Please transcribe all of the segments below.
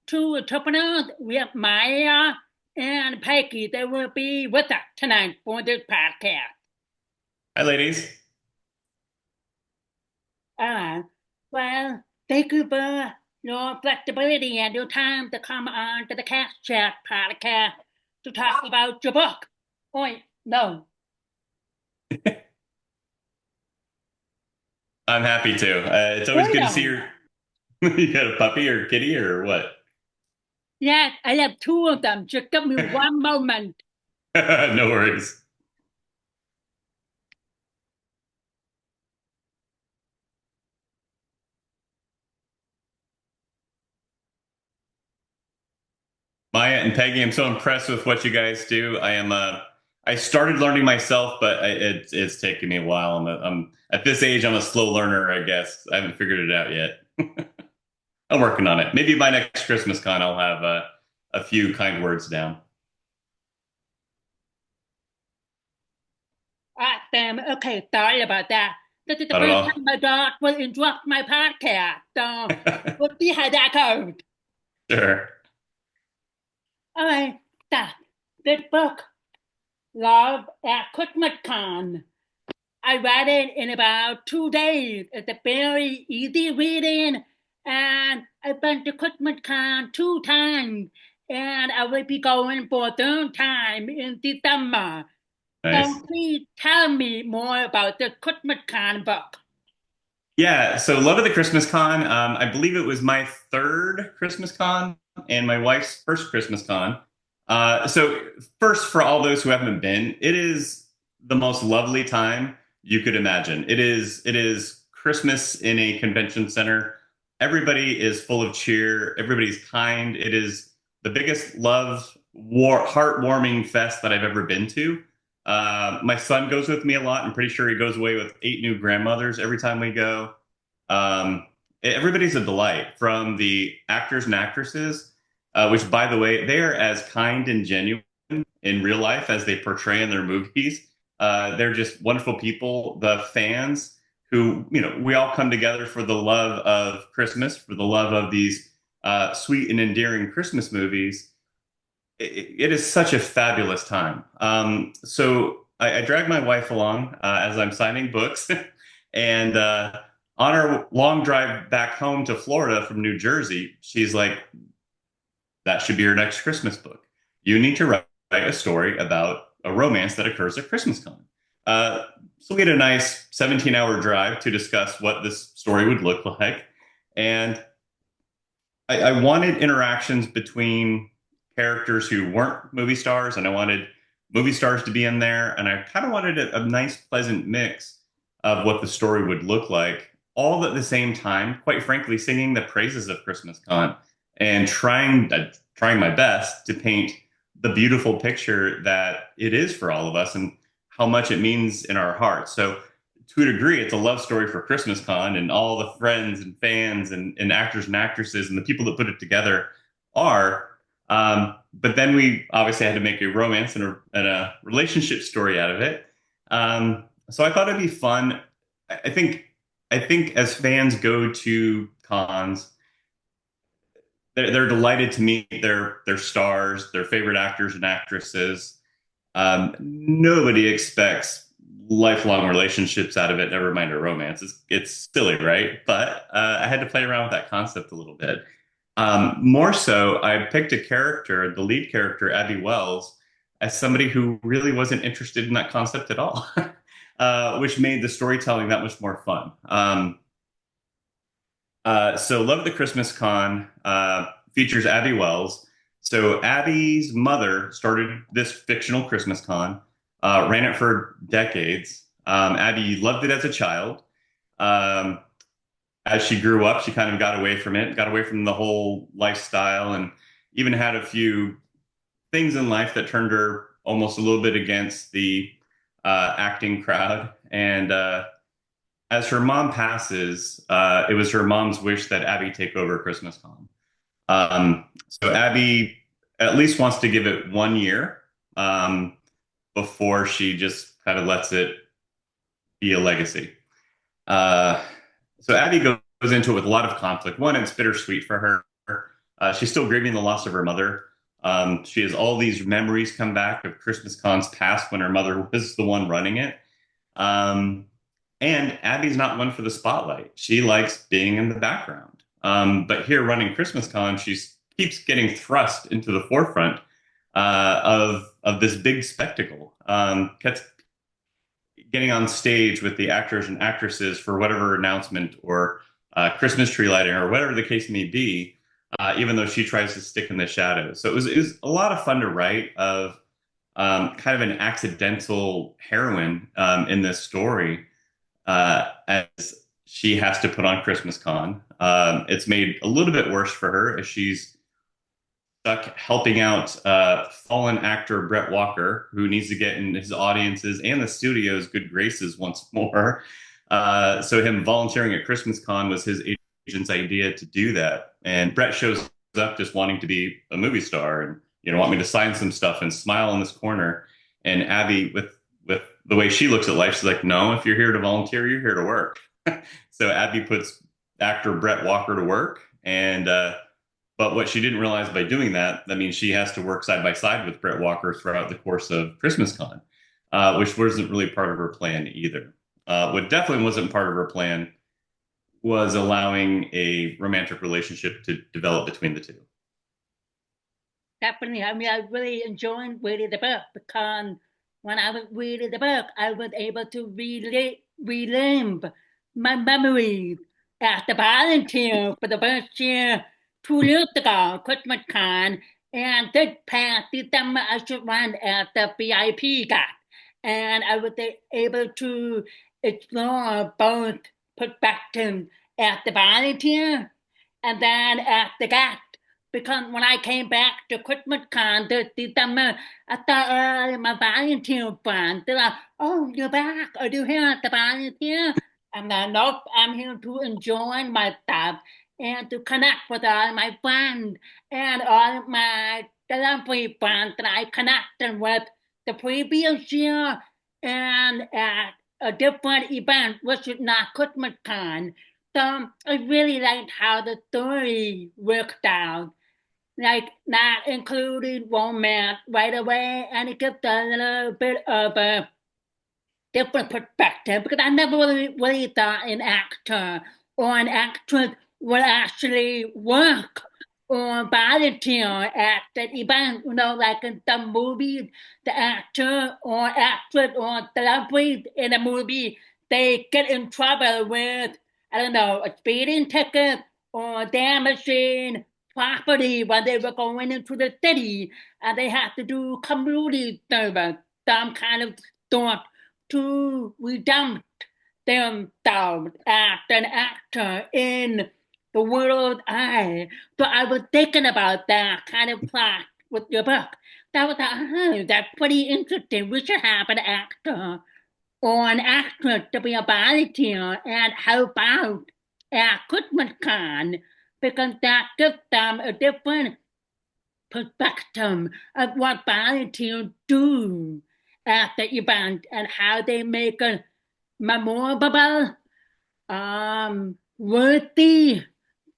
to entrepreneurs with Maya and Peggy. They will be with us tonight for this podcast. Hi, ladies. Uh, well, thank you for your flexibility and your time to come on to the Cast Chat podcast to talk about your book. Wait, no. I'm happy to. It's always Wait good to see on. your. You got a puppy or kitty or what? Yes, I have two of them. Just give me one moment. No worries. Maya and Peggy, I'm so impressed with what you guys do. I am. I started learning myself, but it's taken me a while. I'm at this age. I'm a slow learner, I guess. I haven't figured it out yet. I'm working on it. Maybe by next Christmas con, I'll have a few kind words down. Ah, damn. Okay, sorry about that. This is the Not at first all. time my dog will interrupt my podcast. So we'll see how that goes. Sure. All right, stop. This book, Love at Christmas Con. I read it in about 2 days. It's a very easy reading, and I've been to Christmas Con 2 times, and I will be going for a third time in December. So Nice. please tell me more about the Christmas Con book. Yeah, so Love of the Christmas Con. I believe it was my third Christmas con and my wife's first Christmas con. So first, for all those who haven't been, it is the most lovely time you could imagine. It is Christmas in a convention center. Everybody is full of cheer. Everybody's kind. It is the biggest heartwarming fest that I've ever been to. My son goes with me a lot. I'm pretty sure he goes away with 8 new grandmothers every time we go. Everybody's a delight, from the actors and actresses, which, by the way, they are as kind and genuine in real life as they portray in their movies. They're just wonderful people. The fans who, we all come together for the love of Christmas, for the love of these sweet and endearing Christmas movies. It is such a fabulous time. So I drag my wife along as I'm signing books, and on our long drive back home to Florida from New Jersey, she's like, "That should be your next Christmas book. You need to write a story about a romance that occurs at Christmas time." So we had a nice 17-hour drive to discuss what this story would look like, and I wanted interactions between characters who weren't movie stars, and I wanted movie stars to be in there, and I kind of wanted a nice, pleasant mix of what the story would look like, all at the same time, quite frankly, singing the praises of Christmas Con and trying my best to paint the beautiful picture that it is for all of us and how much it means in our hearts. So to a degree, it's a love story for Christmas Con, and all the friends and fans and actors and actresses and the people that put it together are. But then we obviously had to make a romance and a relationship story out of it. So I thought it'd be fun. I think I think as fans go to cons, they're delighted to meet their stars, their favorite actors and actresses. Nobody expects lifelong relationships out of it, never mind a romance. It's silly, right? But I had to play around with that concept a little bit. More so, I picked a character, the lead character, Abby Wells, as somebody who really wasn't interested in that concept at all, which made the storytelling that much more fun. So, Love at the Christmas Con features Abby Wells. So, Abby's mother started this fictional Christmas con, ran it for decades. Abby loved it as a child. Um, as she grew up, she kind of got away from it, got away from the whole lifestyle, and even had a few things in life that turned her almost a little bit against the acting crowd. And as her mom passes, it was her mom's wish that Abby take over Christmas Con. So Abby at least wants to give it 1 year before she just kind of lets it be a legacy. Uh, so Abby goes into it with a lot of conflict. One, it's bittersweet for her. She's still grieving the loss of her mother. She has all these memories come back of Christmas cons past when her mother was the one running it. Um, and Abby's not one for the spotlight. She likes being in the background. But here running Christmas Con, she keeps getting thrust into the forefront of this big spectacle. Gets getting on stage with the actors and actresses for whatever announcement or Christmas tree lighting or whatever the case may be, even though she tries to stick in the shadows. So it was a lot of fun to write of kind of an accidental heroine in this story as she has to put on Christmas Con. It's made a little bit worse for her as she's stuck helping out fallen actor Brett Walker, who needs to get in his audiences and the studio's good graces once more. So him volunteering at Christmas Con was his agent's idea to do that. And Brett shows up just wanting to be a movie star and want me to sign some stuff and smile in this corner. And Abby, with the way she looks at life, she's like, no, if you're here to volunteer, you're here to work. So Abby puts actor Brett Walker to work, and but what she didn't realize by doing that, that means she has to work side by side with Brett Walker throughout the course of Christmas Con, which wasn't really part of her plan either. What definitely wasn't part of her plan was allowing a romantic relationship to develop between the two. Definitely. I mean, I really enjoyed reading the book because when I was reading the book, I was able to relive my memories as the volunteer for the first year 2 years ago, Christmas Con, and this past December I should run as the VIP guy. And I was able to explore both perspectives as the volunteer and then as the guest. Because when I came back to Christmas Con this December, I thought my volunteer friends, they're like, oh, you're back. Are you here at the volunteer? I'm like, nope, I'm here to enjoy myself and to connect with all my friends and all my delivery friends that I connected with the previous year and at a different event, which is not Christmas Con. So I really liked how the story worked out, like not including romance right away, and it gives a little bit of a different perspective because I never really thought an actor or an actress would actually work or volunteer at that event. Like in some movies, the actor or actress or celebrity in a movie, they get in trouble with, I don't know, a speeding ticket or damaging property when they were going into the city and they have to do community service, some kind of stuff to redeem themselves as an actor in the world's eye. So I was thinking about that kind of plot with your book. That was like, oh, that's pretty interesting. We should have an actor or an actress to be a volunteer and help out at Christmas Con because that gives them a different perspective of what volunteers do at the event and how they make it memorable, worthy,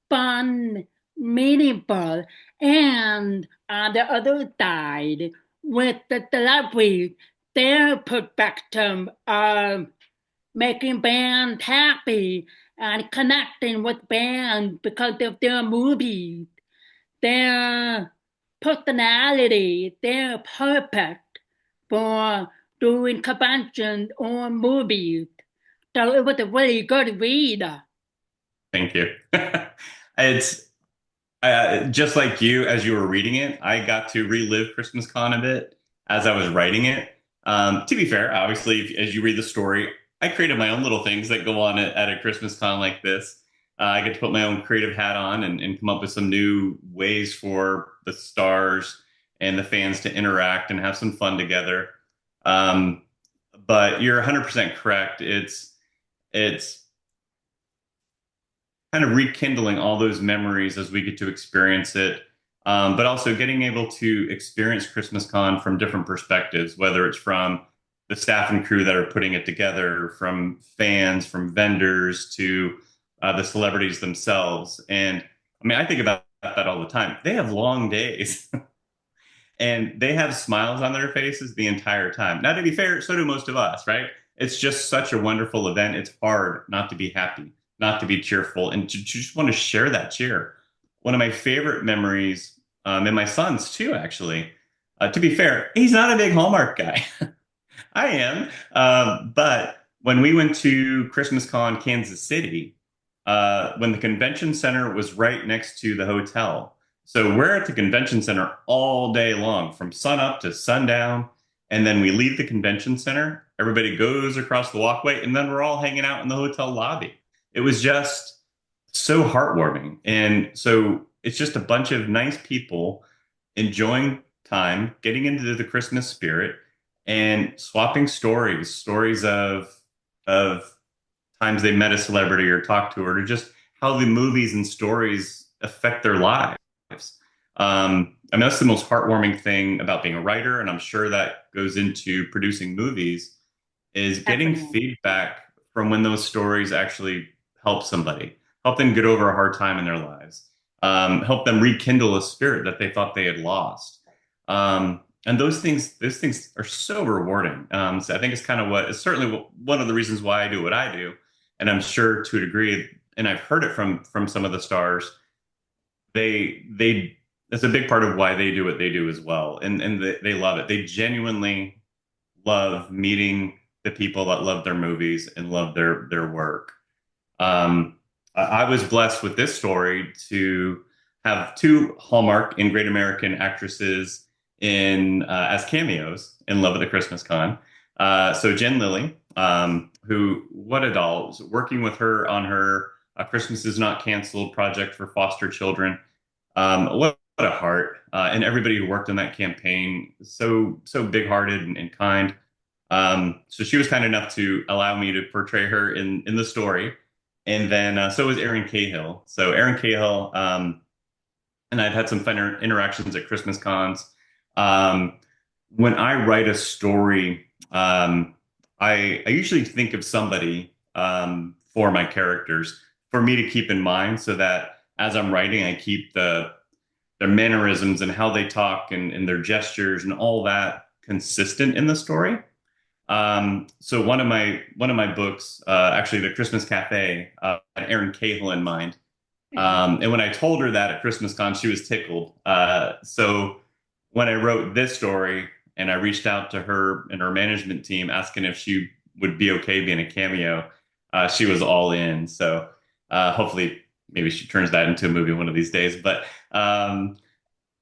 fun, meaningful. And on the other side, with the celebrities, their perspective of making bands happy and connecting with bands because of their movies, their personality, their purpose for doing conventions or movies. So it was a really good read. Thank you. It's just like you, as you were reading it, I got to relive Christmas Con a bit as I was writing it. To be fair, obviously, as you read the story, I created my own little things that go on at a Christmas Con like this. I get to put my own creative hat on and come up with some new ways for the stars and the fans to interact and have some fun together. Um, but you're 100% correct. It's kind of rekindling all those memories as we get to experience it, but also getting able to experience Christmas Con from different perspectives, whether it's from the staff and crew that are putting it together, from fans, from vendors to the celebrities themselves. And I mean, I think about that all the time. They have long days and they have smiles on their faces the entire time. Now, to be fair, so do most of us, right? It's just such a wonderful event. It's hard not to be happy, not to be cheerful, and to just want to share that cheer. One of my favorite memories, and my son's too, actually. To be fair, he's not a big Hallmark guy. I am. But when we went to Christmas Con Kansas City, when the convention center was right next to the hotel. So we're at the convention center all day long, from sun up to sundown. And then we leave the convention center, everybody goes across the walkway, and then we're all hanging out in the hotel lobby. It was just so heartwarming. And so it's just a bunch of nice people enjoying time, getting into the Christmas spirit, and swapping stories of times they met a celebrity or talked to her, or just how the movies and stories affect their lives. I mean, that's the most heartwarming thing about being a writer, and I'm sure that goes into producing movies, is getting Definitely. feedback from when those stories actually help somebody, help them get over a hard time in their lives, help them rekindle a spirit that they thought they had lost. And those things are so rewarding. So I think it's kind of what it's certainly one of the reasons why I do what I do, and I'm sure to a degree, and I've heard it from some of the stars. They that's a big part of why they do what they do as well, and they love it. They genuinely love meeting the people that love their movies and love their work. I was blessed with this story to have two Hallmark and Great American actresses in as cameos in Love at the Christmas Con. So Jen Lilly, who what a doll, working with her on her Christmas is Not Canceled project for foster children. What a heart, and everybody who worked on that campaign, so big-hearted and kind. So she was kind enough to allow me to portray her in the story, and then so was Erin Cahill. So Erin Cahill, and I've had some fun interactions at Christmas cons. Um, when I write a story, I usually think of somebody for my characters for me to keep in mind, so that as I'm writing, I keep their mannerisms and how they talk and their gestures and all that consistent in the story. So one of my books, actually, The Christmas Cafe, had Erin Cahill in mind. And when I told her that at Christmas Con, she was tickled. So when I wrote this story and I reached out to her and her management team asking if she would be okay being a cameo, she was all in. So hopefully, maybe she turns that into a movie one of these days. But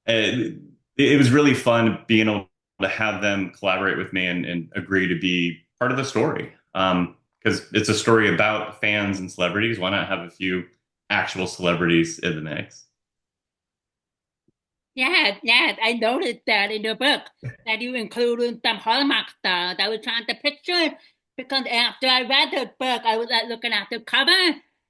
it, it was really fun being able to have them collaborate with me and agree to be part of the story. Because it's a story about fans and celebrities. Why not have a few actual celebrities in the mix? Yeah, yeah, I noticed that in the book that you included some Hallmark stars. I was trying to picture because after I read the book, I was like looking at the cover.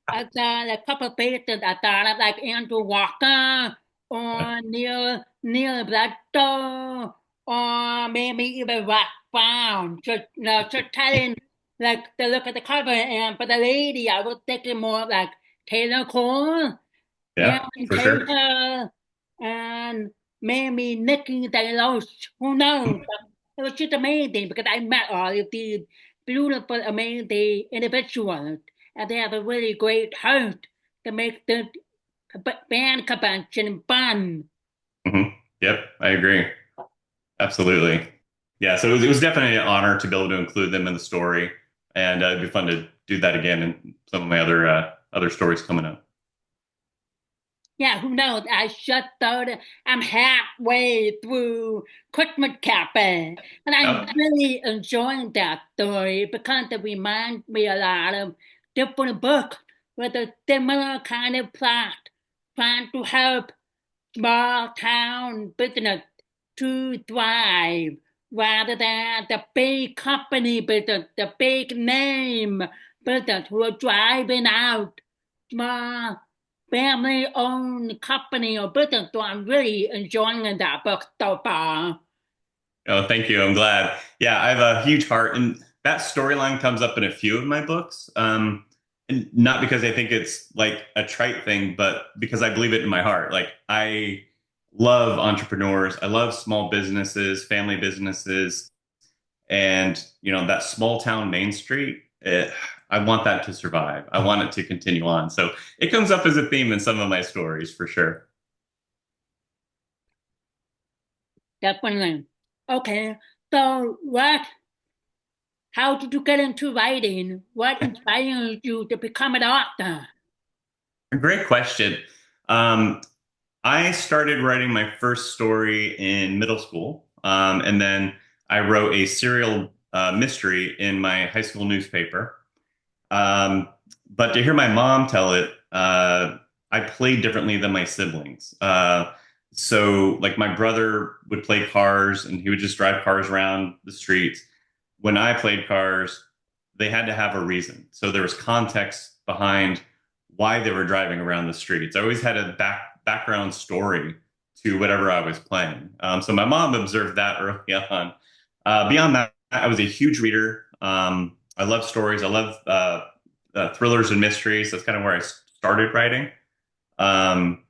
I saw a couple of faces. I thought of like Andrew Walker or Neil Bledsoe or maybe even Rock Brown. Just telling like to look at the cover. And for the lady, I was thinking more like Taylor Cole. Yeah, Yeah, and for sure. Taylor and maybe Nikki Delos, who knows? But it was just amazing because I met all of these beautiful, amazing individuals, and they have a really great heart to make the band convention fun. Hmm. Yep, I agree. Absolutely. Yeah, so it was definitely an honor to be able to include them in the story, and it'd be fun to do that again in some of my other stories coming up. Yeah, who knows? I just started. I'm halfway through Christmas Cafe, and I'm Oh, really enjoying that story because it reminds me a lot of different books with a similar kind of plot, trying to help small town business to thrive rather than the big company business, the big name business who are driving out small family owned company or business. So I'm really enjoying that book so far. oh, thank you. I'm glad. Yeah, I have a huge heart, and that storyline comes up in a few of my books. And not because I think it's like a trite thing, but because I believe it in my heart. Like I love entrepreneurs. I love small businesses, family businesses, and that small town Main Street. I want that to survive. I want it to continue on. So it comes up as a theme in some of my stories for sure. Definitely. Okay. So how did you get into writing? What inspired you to become an author? Great question. Um, I started writing my first story in middle school, and then I wrote a serial mystery in my high school newspaper. Um, but to hear my mom tell it, I played differently than my siblings. So, like, my brother would play cars and he would just drive cars around the streets. When I played cars, they had to have a reason. So there was context behind why they were driving around the streets. I always had a background story to whatever I was playing. So my mom observed that early on. Beyond that, I was a huge reader. I love stories. I love thrillers and mysteries. That's kind of where I started writing. Um,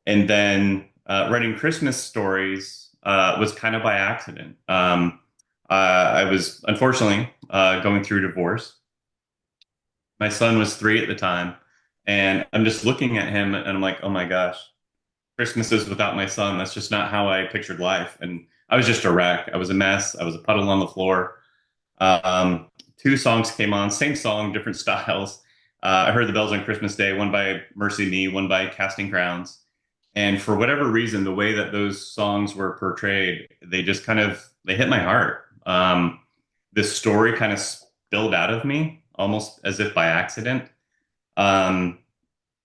and then writing Christmas stories was kind of by accident. I was unfortunately going through divorce. My son was 3 at the time, and I'm just looking at him and I'm like, oh my gosh, Christmases without my son. That's just not how I pictured life. And I was just a wreck. I was a mess. I was a puddle on the floor. Um, Two songs came on, same song, different styles. I heard the bells on Christmas Day, one by Mercy Me, one by Casting Crowns. And for whatever reason, the way that those songs were portrayed, they just kind of they hit my heart. This story kind of spilled out of me almost as if by accident. Um,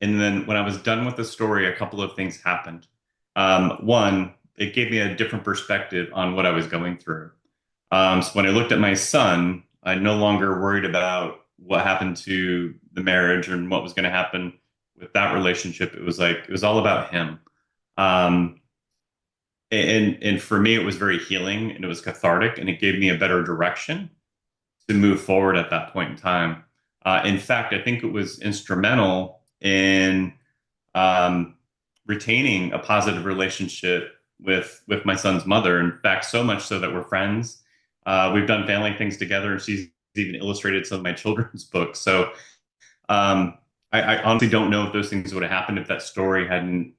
and then when I was done with the story, a couple of things happened. One, it gave me a different perspective on what I was going through. So when I looked at my son, I no longer worried about what happened to the marriage and what was going to happen with that relationship. It was like it was all about him. Um, and for me, it was very healing and it was cathartic, and it gave me a better direction to move forward at that point in time. In fact, I think it was instrumental in um, retaining a positive relationship with my son's mother. In fact, so much so that we're friends. We've done family things together, and she's even illustrated some of my children's books. So I honestly don't know if those things would have happened if that story hadn't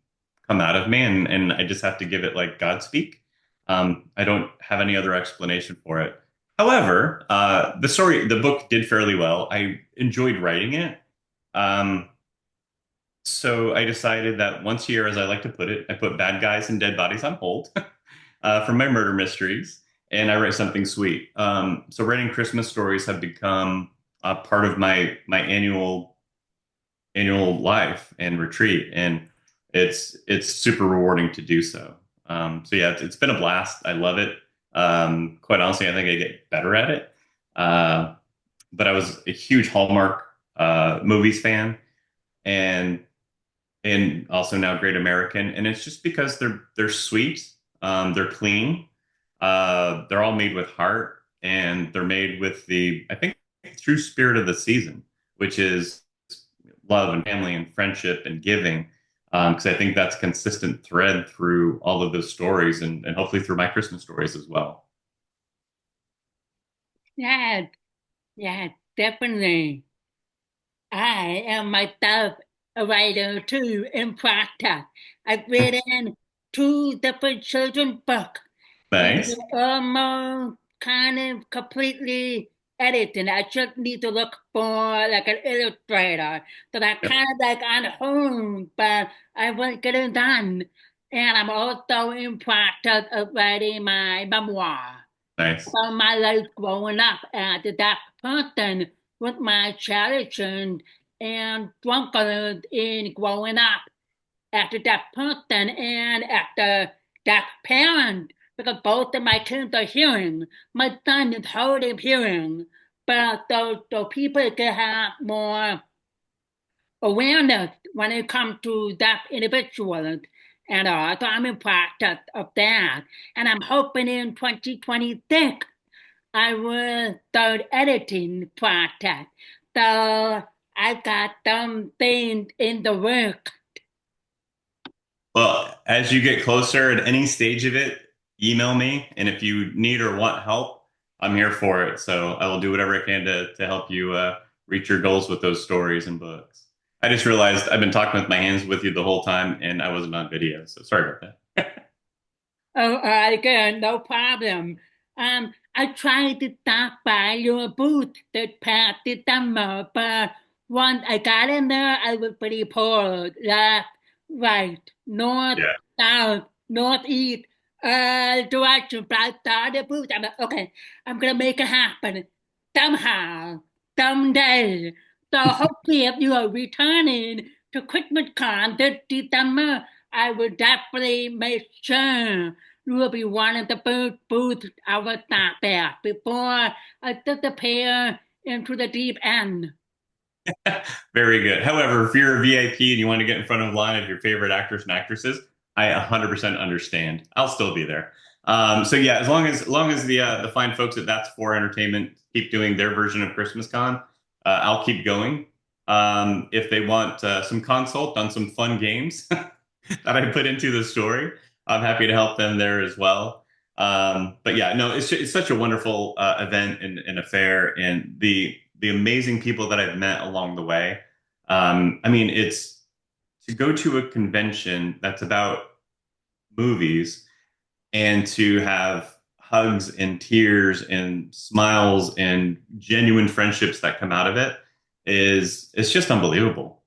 come out of me, and I just have to give it like God speak. I don't have any other explanation for it. However, the book did fairly well. I enjoyed writing it. Um, so I decided that once a year, as I like to put it, I put bad guys and dead bodies on hold for my murder mysteries, and I write something sweet. So writing Christmas stories have become a part of my annual life and retreat, and it's super rewarding to do so. So yeah, it's been a blast. I love it. Quite honestly, I think I get better at it. Uh, but I was a huge Hallmark movies fan, and also now Great American, and it's just because they're sweet, they're clean, they're all made with heart, and they're made with the I think true spirit of the season, which is love and family and friendship and giving. Because I think that's a consistent thread through all of those stories, and hopefully through my Christmas stories as well. Yeah, yeah, definitely. I am myself a writer too in practice. I've written two different children's books, and Nice. they're almost kind of completely edited. I just need to look for like an illustrator. So that Yep. kind of like on hold, but I will get it done. And I'm also in practice of writing my memoir Nice. about my life growing up as that person with my challenges and struggles in growing up after that person and after that parent, because both of my kids are hearing. My son is hard of hearing, but so people can have more awareness when it comes to deaf individuals. And so I'm in practice of that. And I'm hoping in 2026 I will start editing process. So I've got something in the work. Well, as you get closer at any stage of it, email me. And if you need or want help, I'm here for it. So I will do whatever I can to help you reach your goals with those stories and books. I just realized I've been talking with my hands with you the whole time and I wasn't on video. So sorry about that. Oh, again, no problem. I tried to stop by your booth that past the summer, but once I got in there, I was pretty poor. Left, right, north, Yeah. south, northeast, direction. But I saw the booth. I'm like, okay, I'm gonna make it happen somehow, someday. So hopefully, if you are returning to Christmas Con this December, I will definitely make sure you will be one of the first booths I will stop there before I disappear into the deep end. Very good. However, if you're a VIP and you want to get in front of a line of your favorite actors and actresses, I 100% understand. I'll still be there. So yeah, as long as the fine folks at That's For Entertainment keep doing their version of Christmas Con, I'll keep going. If they want some consult on some fun games that I put into the story, I'm happy to help them there as well. But yeah, no, it's such a wonderful event and affair, and the amazing people that I've met along the way. I mean, it's to go to a convention that's about movies and to have hugs and tears and smiles and genuine friendships that come out of it is it's just unbelievable.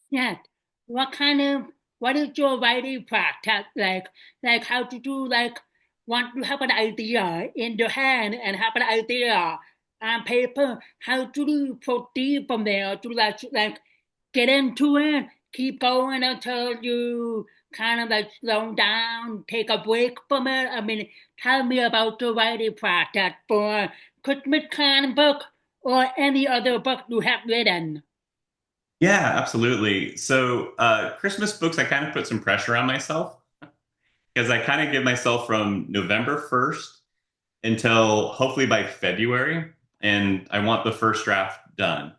Yes. What kind of what is your writing practice like? Like how to do like once you have an idea in your hand and have an idea on paper, how do you proceed from there to like get into it, keep going until you kind of like slow down, take a break from it? I mean, tell me about your writing process for Christmas Con book or any other book you have written. Yeah, absolutely. So, Christmas books, I kind of put some pressure on myself because I kind of give myself from November 1st until hopefully by February, and I want the first draft done,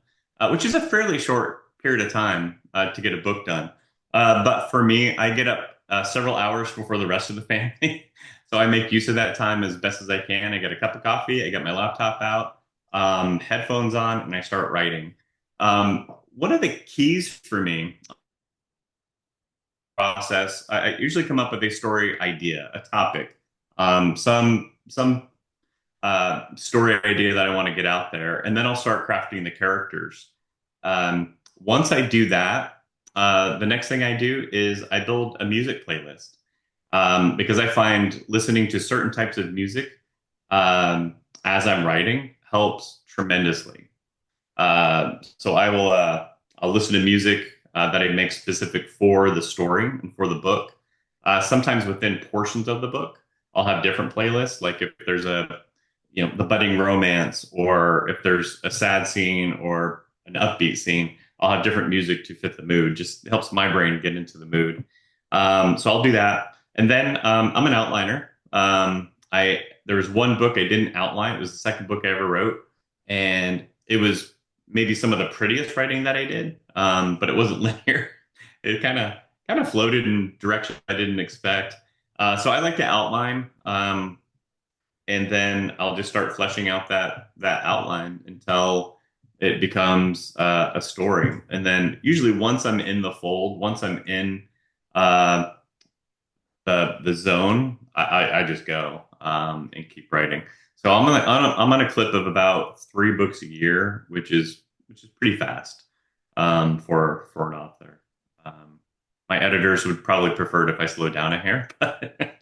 which is a fairly short period of time to get a book done. But for me, I get up several hours before the rest of the family, so I make use of that time as best as I can. I get a cup of coffee, I get my laptop out, headphones on, and I start writing. One of the keys for me process, I usually come up with a story idea, a topic, some story idea that I want to get out there, and then I'll start crafting the characters. Once I do that, the next thing I do is I build a music playlist because I find listening to certain types of music as I'm writing helps tremendously. So I'll listen to music that I make specific for the story and for the book. Sometimes within portions of the book, I'll have different playlists. Like if there's the budding romance, or if there's a sad scene or an upbeat scene, I'll have different music to fit the mood. Just helps my brain get into the mood. So I'll do that, and then I'm an outliner. I There was one book I didn't outline. It was the second book I ever wrote, and it was maybe some of the prettiest writing that I did, but it wasn't linear. It kind of floated in directions I didn't expect. So I like to outline, and then I'll just start fleshing out that outline until it becomes a story. And then usually once I'm in the fold, once I'm in uh, the zone, I just go and keep writing. So I'm on a clip of about 3 books a year, which is pretty fast for an author. My editors would probably prefer it if I slowed down a hair, but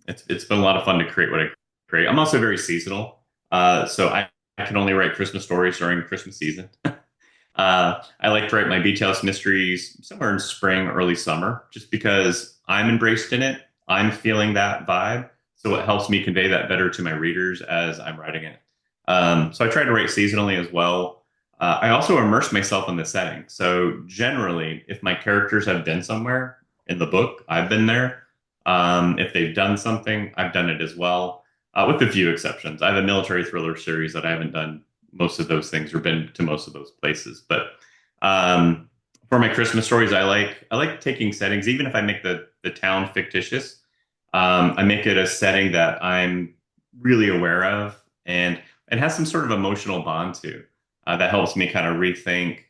it's been a lot of fun to create what I create. I'm also very seasonal, so I can only write Christmas stories during Christmas season. I like to write my beach house mysteries somewhere in spring, early summer, just because I'm embraced in it. I'm feeling that vibe, so it helps me convey that better to my readers as I'm writing it. So I try to write seasonally as well. I also immerse myself in the setting. So generally, if my characters have been somewhere in the book, I've been there. If they've done something, I've done it as well, with a few exceptions. I have a military thriller series that I haven't done most of those things or been to most of those places. But um, for my Christmas stories, I like taking settings, even if I make the town fictitious. I make it a setting that I'm really aware of and it has some sort of emotional bond to that helps me kind of rethink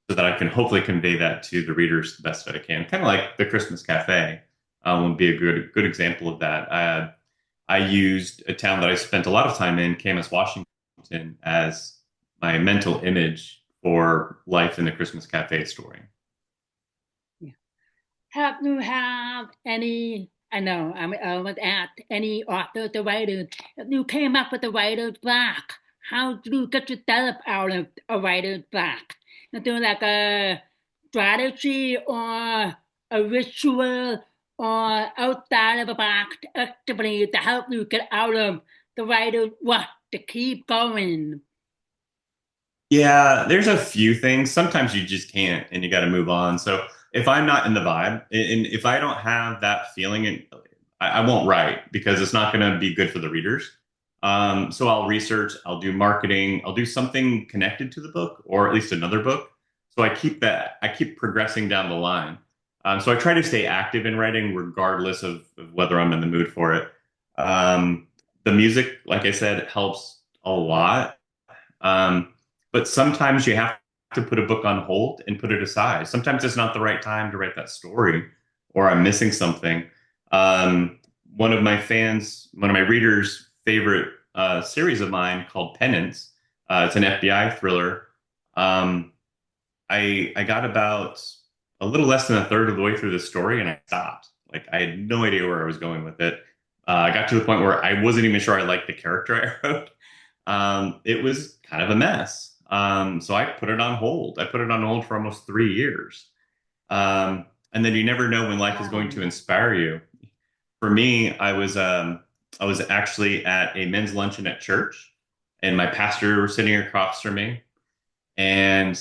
so that I can hopefully convey that to the readers the best that I can. Kind of like the Christmas Cafe would be a good example of that. I used a town that I spent a lot of time in, Camas, Washington, as my mental image for life in the Christmas Cafe story. Yeah. Have you have any? I know I'm almost at any author, the writer. If you came up with a writer's block, how do you get yourself out of a writer's block? You do like a strategy or a ritual or outside of a box activity to help you get out of the writer's block to keep going. Yeah, there's a few things. Sometimes you just can't, and you got to move on. So if I'm not in the vibe, and if I don't have that feeling, and I won't write because it's not going to be good for the readers. So I'll research, I'll do marketing, I'll do something connected to the book, or at least another book. So I keep progressing down the line. So I try to stay active in writing, regardless of whether I'm in the mood for it. The music, like I said, helps a lot. Um, but sometimes you have to put a book on hold and put it aside. Sometimes it's not the right time to write that story, or I'm missing something. Um, one of my readers' favorite series of mine called Penance. It's an FBI thriller. Um, I got about a little less than a third of the way through the story and I stopped. Like I had no idea where I was going with it. I got to the point where I wasn't even sure I liked the character I wrote. It was kind of a mess. So I put it on hold. I put it on hold for almost 3 years. And then you never know when life is going to Um, inspire you. For me, I was actually at a men's luncheon at church, and my pastor was sitting across from me, and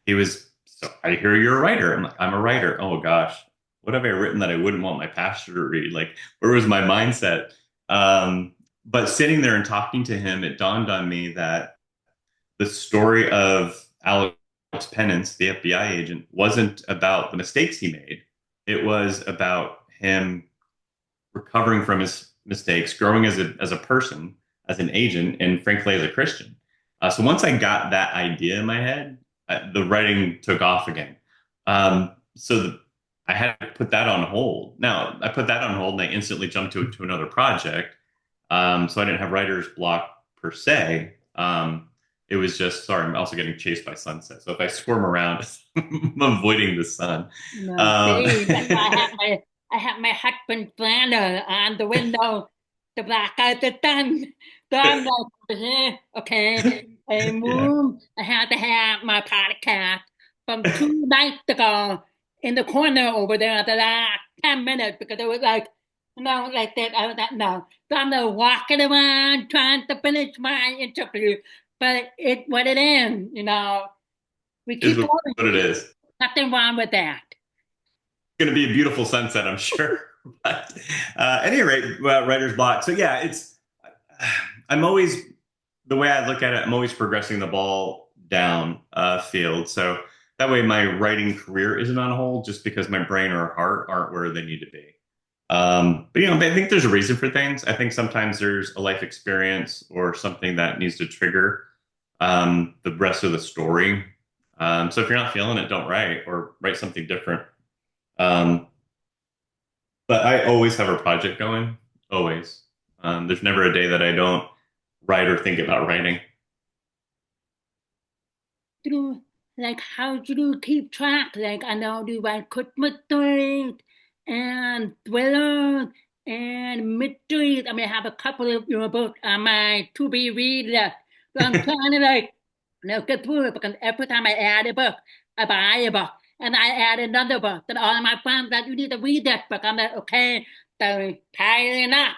he was, so I hear you're a writer. I'm like, I'm a writer. Oh gosh, what have I written that I wouldn't want my pastor to read? Like, where was my mindset? But sitting there and talking to him, it dawned on me that the story of Alex Pennance, the FBI agent, wasn't about the mistakes he made. It was about him recovering from his mistakes, growing as a person, as an agent, and frankly as a Christian. So once I got that idea in my head, the writing took off again. So I had to put that on hold. Now I put that on hold, and I instantly jumped to another project. So I didn't have writer's block per se. It was just sorry. I'm also getting chased by sunset. So if I squirm around, I'm avoiding the sun. no, Um, see, that's why I have my husband planner on the window to block out the sun. So I'm like, okay, I yeah. move. I had to have my podcast from 2 nights ago in the corner over there the last 10 minutes because it was like, like that. I was like, no. So I'm like walking around trying to finish my interview, but what it is, we Is keep going. what it is. Nothing wrong with that. Going to be a beautiful sunset, I'm sure. But at any rate, writer's block. So yeah, I'm always, the way I look at it, I'm always progressing the ball down field. So that way my writing career isn't on hold just because my brain or heart aren't where they need to be. But I think there's a reason for things. I think sometimes there's a life experience or something that needs to trigger the rest of the story. So if you're not feeling it, don't write or write something different. Um, but I always have a project going, always. There's never a day that I don't write or think about writing. Do like how do you keep track? Like I know you write Christmas stories and thrillers and mysteries. I mean, I have a couple of your books on my to be read list. So I'm trying to get through it because every time I add a book, I buy a book and I add another book. And all of my friends that you need to read this book. I'm like, okay, they're piling up,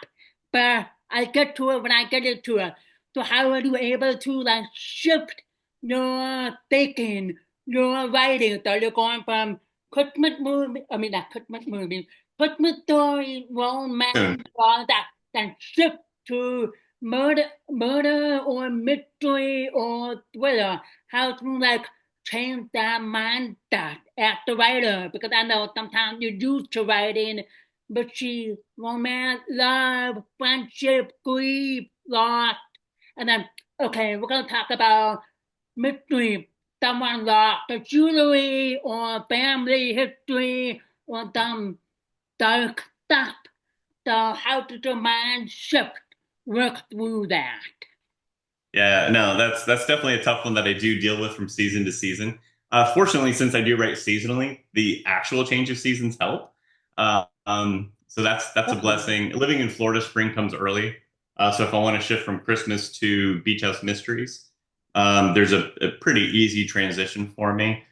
but I get to it when I get it to it. So how are you able to shift your thinking, your writing? So you're going from Christmas movie, I mean not Christmas movie, Christmas story, romance, all that, then shift to murder or mystery or thriller, how to like change that mindset as the writer, because I know sometimes you're used to writing, but she romance, love, friendship, grief, loss, and then okay, we're gonna talk about mystery. Someone lost the jewelry or family history or some dark stuff. So how did your mind shift work through that? Yeah, no, that's definitely a tough one that I do deal with from season to season. Fortunately, since I do write seasonally, the actual change of seasons help. So that's a Okay. blessing. Living in Florida, spring comes early. So if I want to shift from Christmas to Beach House Mysteries, there's a pretty easy transition for me.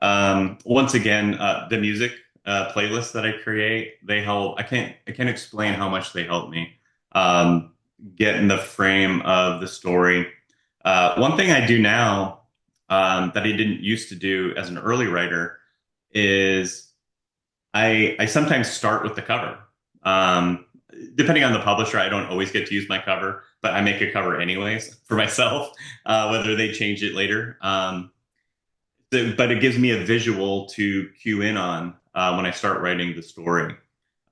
Once again, the music playlists that I create, they help. I can't explain how much they help me. Um, get in the frame of the story. One thing I do now that I didn't used to do as an early writer is I sometimes start with the cover. Um, Depending on the publisher, I don't always get to use my cover, but I make a cover anyways for myself, whether they change it later. But it gives me a visual to cue in on when I start writing the story.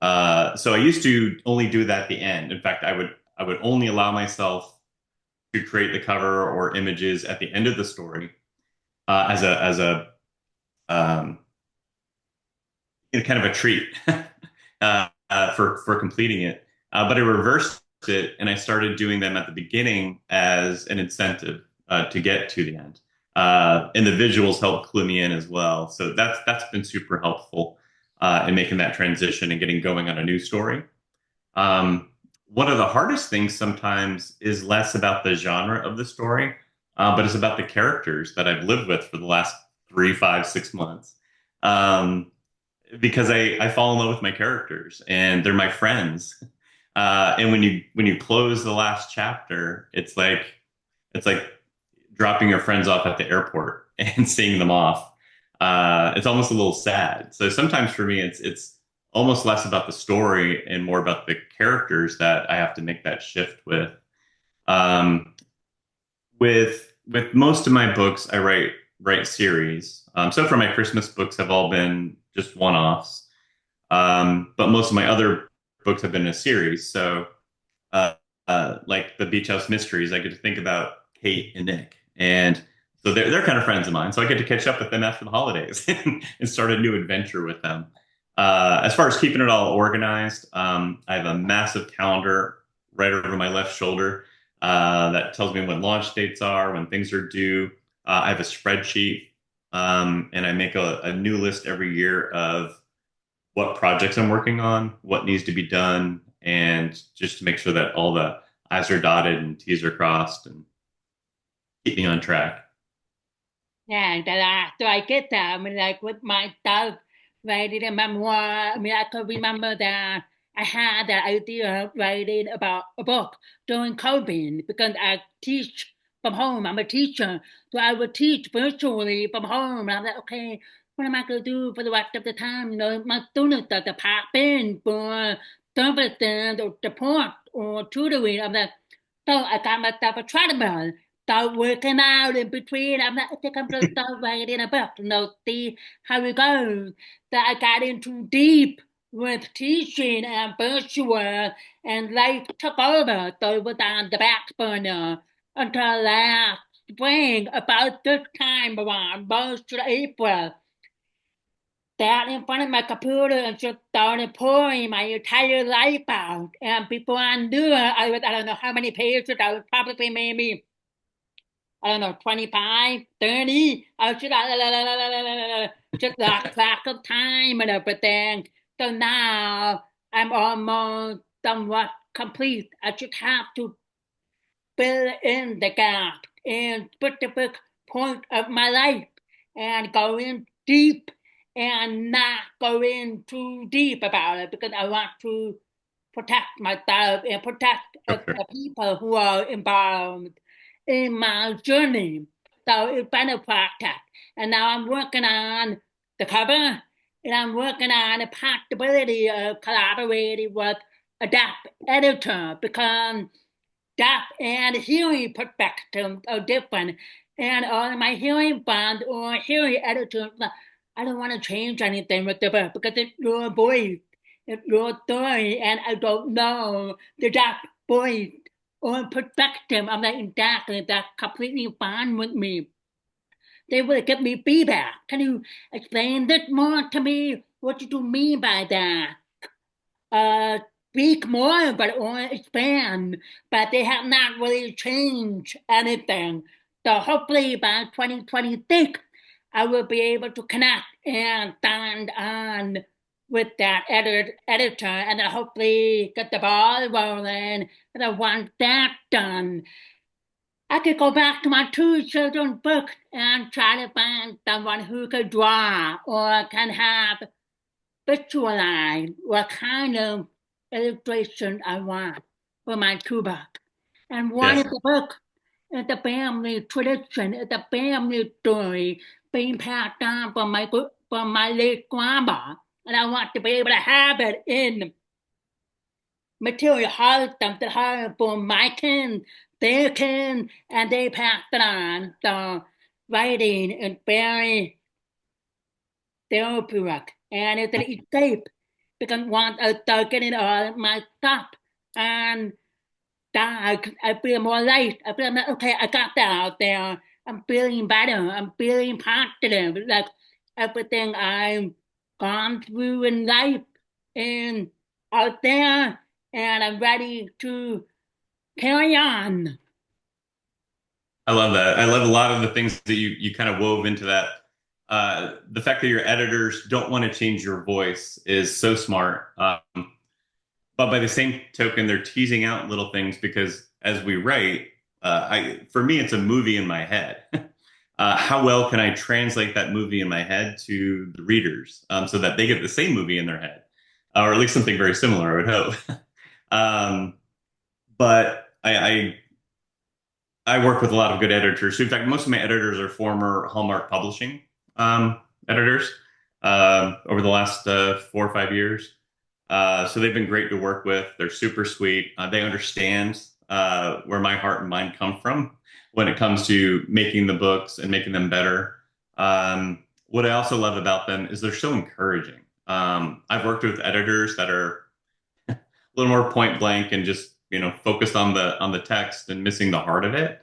So I used to only do that at the end. In fact, I would only allow myself to create the cover or images at the end of the story as a um, kind of a treat for completing it. But I reversed it and I started doing them at the beginning as an incentive to get to the end. And the visuals help clue me in as well. So that's been super helpful in making that transition and getting going on a new story. Um, One of the hardest things sometimes is less about the genre of the story, but it's about the characters that I've lived with for the last 3, 5, 6 months. Um, because I fall in love with my characters and they're my friends. And when you close the last chapter, it's like dropping your friends off at the airport and seeing them off. It's almost a little sad. So sometimes for me, it's almost less about the story and more about the characters that I have to make that shift with. Um, with most of my books, I write series. So for my Christmas books have all been just one offs. But most of my other books have been a series. So uh, like the Beach House Mysteries, I get to think about Kate and Nick, and so they're kind of friends of mine. So I get to catch up with them after the holidays and start a new adventure with them. As far as keeping it all organized, I have a massive calendar right over my left shoulder that tells me when launch dates are, when things are due. I have a spreadsheet, and I make a new list every year of what projects I'm working on, what needs to be done, and just to make sure that all the I's are dotted and T's are crossed and keep me on track. Yeah, so I get that. I mean, like with myself, writing a memoir, I mean, I could remember that I had the idea of writing about a book during COVID because I teach from home. I'm a teacher. So I would teach virtually from home. And I'm like, okay, what am I going to do for the rest of the time? You know, my students are to pop in for services or support or tutoring. I'm like, so I got myself a treadmill start working out in between. I think I'm gonna start writing a book, see how it goes. That I got into deep with teaching and virtual, and life took over. So it was on the back burner until last spring, about this time around March to April. Sat in front of my computer and just started pouring my entire life out. And before I knew it, I don't know how many pages. I was probably maybe I don't know, 25, 30. I was just lost track of time and everything. So now I'm almost somewhat complete. I just have to fill in the gap and specific point of my life and go in deep and not go in too deep about it because I want to protect myself and protect Okay. the people who are involved in my journey. So it's been a process. And now I'm working on the cover and I'm working on the possibility of collaborating with a deaf editor because deaf and hearing perspectives are different. And on my hearing band or hearing editor, I don't want to change anything with the book because it's your voice, it's your story, and I don't know the deaf voice or perspective. I'm like, exactly, that's completely fine with me. They will give me feedback. Can you explain this more to me? What do you mean by that? uh, Speak more, but or expand, but they have not really changed anything. So hopefully by 2026, I will be able to connect and stand on with that editor and hopefully get the ball rolling. And I want that done. I could go back to my two children's books and try to find someone who could draw or can have visualize what kind of illustration I want for my two books. And one Yes. of the book is the family tradition, it's a family story being passed down from my late grandma. And I want to be able to have it in material, hard stuff that hard for my kin, their kin, and they pass it on. So writing is very therapeutic and it's an escape because once I start getting all my stuff and I feel more light. I feel like, okay, I got that out there. I'm feeling better. I'm feeling positive. Like everything I've gone through in life and out there, and I'm ready to carry on. I love that. I love a lot of the things that you kind of wove into that. The fact that your editors don't want to change your voice is so smart. But by the same token, they're teasing out little things because as we write, for me, it's a movie in my head. How well can I translate that movie in my head to the readers so that they get the same movie in their head, or at least something very similar, I would hope. um, but I work with a lot of good editors. In fact, most of my editors are former Hallmark Publishing editors over the last 4 or 5 years. So they've been great to work with. They're super sweet. They understand where my heart and mind come from when it comes to making the books and making them better. What I also love about them is they're so encouraging. I've worked with editors that are a little more point blank and just focused on the text and missing the heart of it.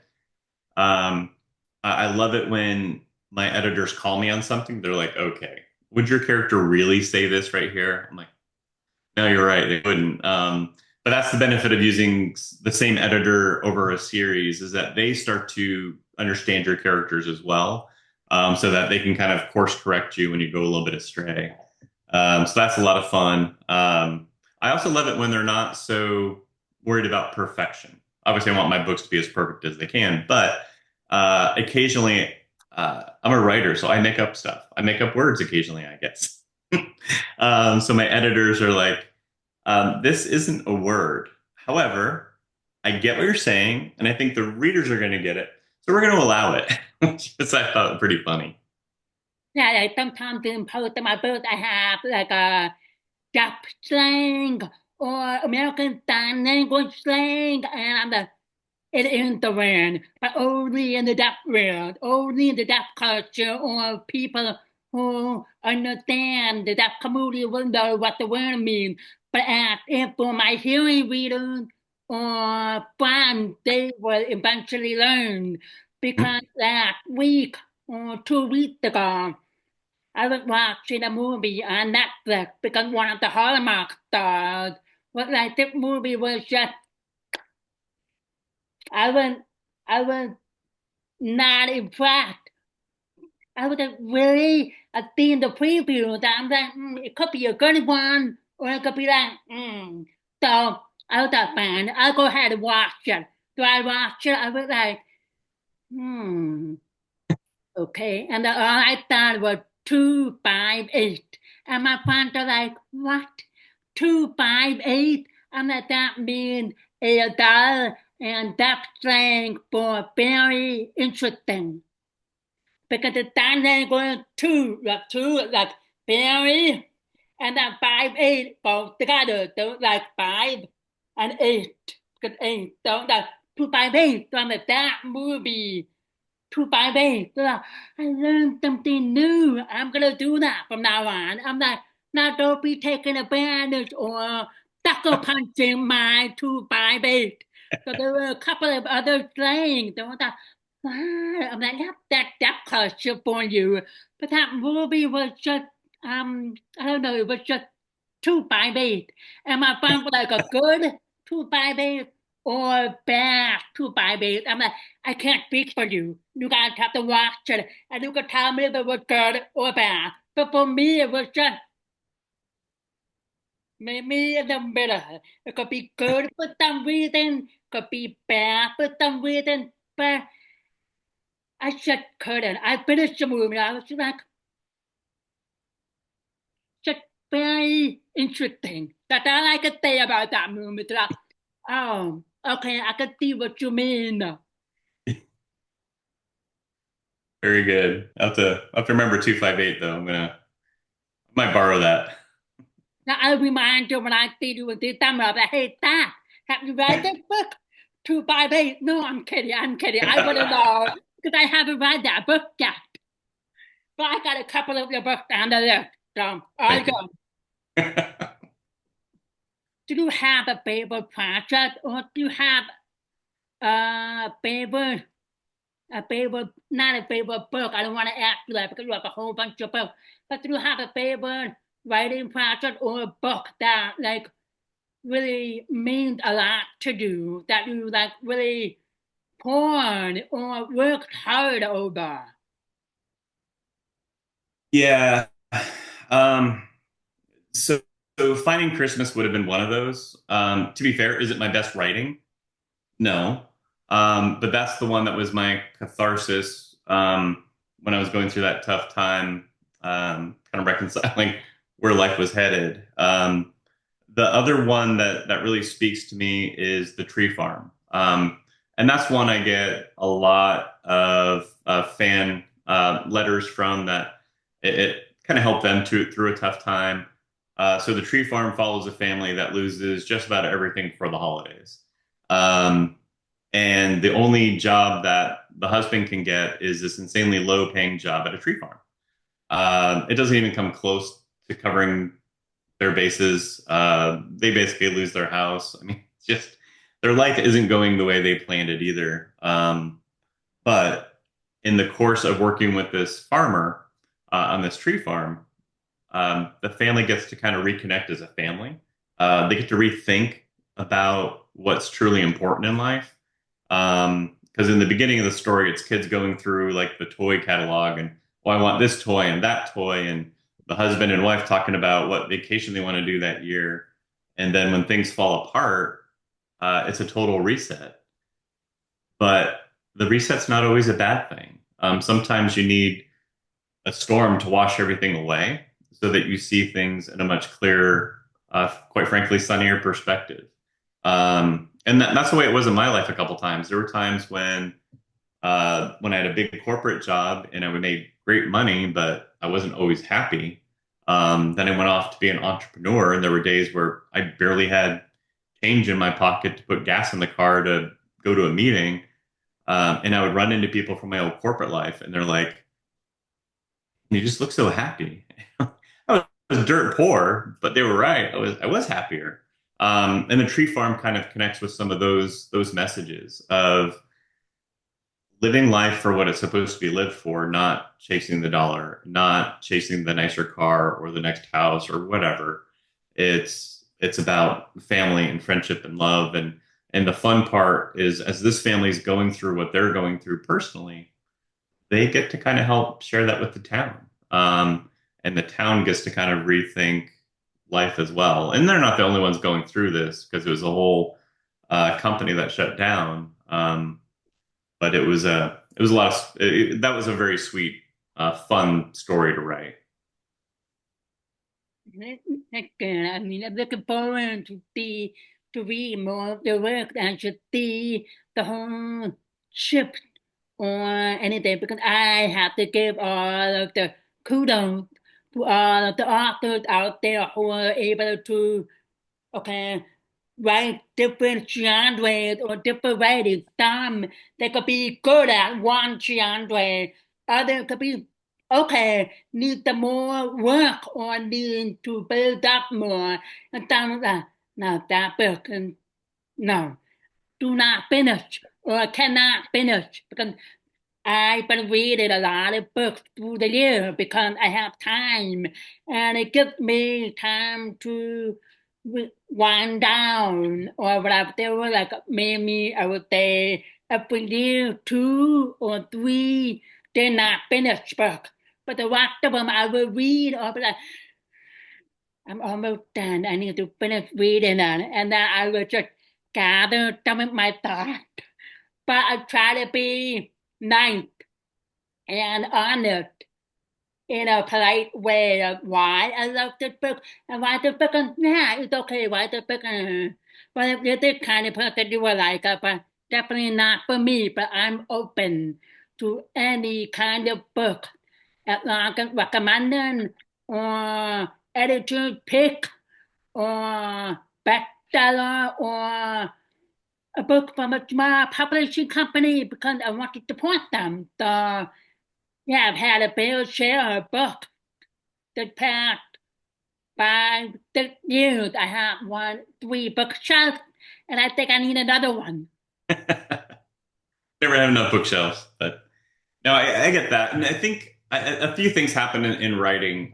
I love it when my editors call me on something. They're like, "Okay, would your character really say this right here?" I'm like, "No, you're right. They wouldn't." But that's the benefit of using the same editor over a series is that they start to understand your characters as well, so that they can kind of course correct you when you go a little bit astray. So that's a lot of fun. I also love it when they're not so worried about perfection. Obviously, I want my books to be as perfect as they can, but occasionally I'm a writer, so I make up stuff. I make up words occasionally, I guess. So my editors are like, this isn't a word. However, I get what you're saying, and I think the readers are going to get it. So we're going to allow it, which I thought pretty funny. Yeah, like sometimes in post in my book, I have like a Dutch slang or American Sign Language slang, and I'm like, it isn't the word, but only in the deaf world, only in the deaf culture, or people who understand the deaf community will know what the word means. But as if for my hearing readers or friends, they will eventually learn. Because last week or 2 weeks ago, I was watching a movie on Netflix because one of the Hallmark stars was like, this movie was just, I was, I was not impressed. I was like, really? I've seen the preview that I'm like, it could be a good one, or it could be like, So I was like, fine, I'll go ahead and watch it. So I watched it, I was like, hmm, okay. And all I thought was 258. And my friends are like, what? 258? And that means a dollar, and that's slang for very interesting because the sign language two, like very, and then 5 8 both together, so like five and eight, because eight, so like 258 from that movie. 258. I learned something new. I'm gonna do that from now on. I'm not not don't be taking advantage or sucker punching my 258. So there were a couple of other things. There was that, I'm like, yep, that culture for you. But that movie was just I don't know, it was just 258. Am I fine for like a good 258 or bad 258? I'm like, I can't speak for you. You guys have to watch it and you can tell me if it was good or bad. But for me, it was just maybe in the middle. It could be good for some reason, could be bad for some reason, but I just couldn't. I finished the movie. I was like, just very interesting. That's all I could say about that movie. It's like, oh, okay, I can see what you mean. Now Very good. I have to remember 258 though. I might borrow that. I remind you when I see you in this summer, I hate that. Have you read this book? 258. No, I'm kidding. I'm kidding. I wouldn't know because I haven't read that book yet. But I got a couple of your books on the list. So I Thank go. you. Do you have a favorite project or do you have favorite not a favorite book. I don't want to ask you that because you have a whole bunch of books. But do you have a favorite writing project or a book that like really means a lot to you that you like really poured or worked hard over? Yeah. Um, so, so Finding Christmas would have been one of those. To be fair, is it my best writing? No. But that's the one that was my catharsis when I was going through that tough time, kind of reconciling where life was headed. The other one that really speaks to me is The Tree Farm. And that's one I get a lot of fan letters from that it kind of helped them through a tough time. So The Tree Farm follows a family that loses just about everything for the holidays. Um, and the only job that the husband can get is this insanely low paying job at a tree farm. It doesn't even come close to covering their bases. They basically lose their house. I mean, it's just their life isn't going the way they planned it either. But in the course of working with this farmer on this tree farm, the family gets to kind of reconnect as a family. They get to rethink about what's truly important in life. Because in the beginning of the story, it's kids going through like the toy catalog and, oh, I want this toy and that toy, and the husband and wife talking about what vacation they want to do that year. And then when things fall apart, it's a total reset. But the reset's not always a bad thing. Sometimes you need a storm to wash everything away so that you see things in a much clearer, quite frankly, sunnier perspective. And that's the way it was in my life a couple times. There were times when I had a big corporate job and I made great money, but I wasn't always happy. Then I went off to be an entrepreneur, and there were days where I barely had change in my pocket to put gas in the car to go to a meeting. And I would run into people from my old corporate life, and they're like, "You just look so happy." I was dirt poor, but they were right. I was happier. And the tree farm kind of connects with some of those messages of living life for what it's supposed to be lived for, not chasing the dollar, not chasing the nicer car or the next house or whatever. It's about family and friendship and love, and the fun part is as this family is going through what they're going through personally, they get to kind of help share that with the town. And the town gets to kind of rethink life as well. And they're not the only ones going through this because it was a whole company that shut down. But it was a lot of that was a very sweet, fun story to write. That's good. I mean, I'm looking forward to read more of the work and to see the whole shift or anything because I have to give all of the kudos to all of the authors out there who are able to, okay, write different genres or different writing. Some they could be good at one genre, other could be okay, need the more work or need to build up more. And some no, that book and no, do not finish or cannot finish because I've been reading a lot of books through the year because I have time and it gives me time to wind down or whatever. They were like maybe I would say every year two or three they're not finished book. But the rest of them I will read or be like, I'm almost done. I need to finish reading it. And then I will just gather some of my thoughts. But I try to be nice and honored in a polite way of why I love this book and why this book is, yeah, it's okay, why this book but if you're this kind of person you will like it, but definitely not for me, but I'm open to any kind of book as long as recommended or editor's pick or bestseller or a book from a small publishing company because I want to support them. So yeah, I've had a fair share of books the past 5, 6 years. I have three bookshelves, and I think I need another one. Never have enough bookshelves, but no, I get that, and I think a few things happen in writing,